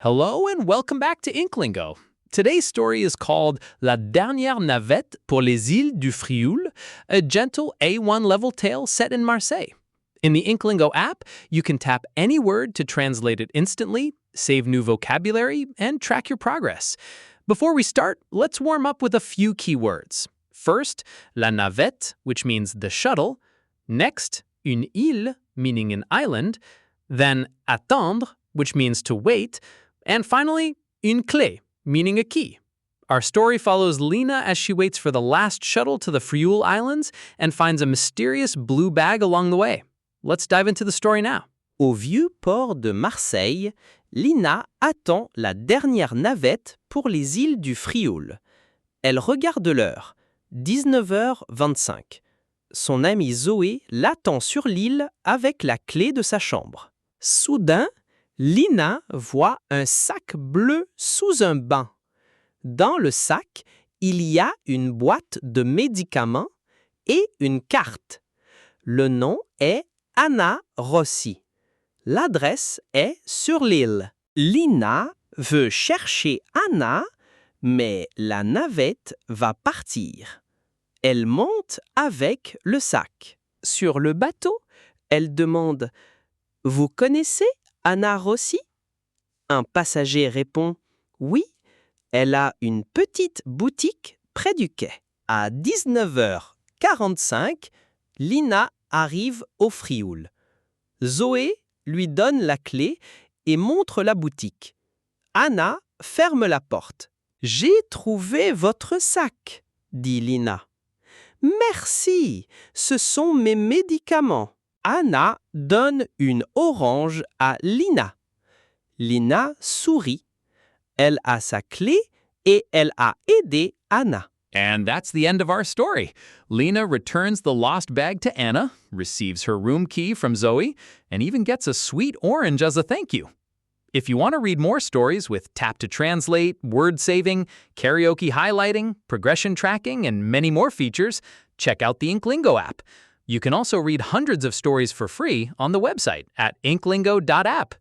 Hello and welcome back to InkLingo. Today's story is called La Dernière Navette pour les Îles du Frioul, a gentle A1 level tale set in Marseille. In the InkLingo app, you can tap any word to translate it instantly, save new vocabulary, and track your progress. Before we start, let's warm up with a few keywords. First, la navette, which means the shuttle. Next, une île, meaning an island. Then, attendre, which means to wait. And finally, une clé, meaning a key. Our story follows Lina as she waits for the last shuttle to the Frioul Islands and finds a mysterious blue bag along the way. Let's dive into the story now. Au vieux port de Marseille, Lina attend la dernière navette pour les îles du Frioul. Elle regarde l'heure, 19h25. Son amie Zoé l'attend sur l'île avec la clé de sa chambre. Soudain, Lina voit un sac bleu sous un banc. Dans le sac, il y a une boîte de médicaments et une carte. Le nom est Anna Rossi. L'adresse est sur l'île. Lina veut chercher Anna, mais la navette va partir. Elle monte avec le sac. Sur le bateau, elle demande « Vous connaissez Anna Rossi ?» Un passager répond « Oui, elle a une petite boutique près du quai. » À 19h45, Lina arrive au Frioul. Zoé lui donne la clé et montre la boutique. Anna ferme la porte. « J'ai trouvé votre sac, » dit Lina. « Merci, ce sont mes médicaments. » Anna donne une orange à Lina. Lina sourit. Elle a sa clé et elle a aidé Anna. And that's the end of our story. Lina returns the lost bag to Anna, receives her room key from Zoe, and even gets a sweet orange as a thank you. If you want to read more stories with tap to translate, word saving, karaoke highlighting, progression tracking, and many more features, check out the InkLingo app. You can also read hundreds of stories for free on the website at inklingo.app.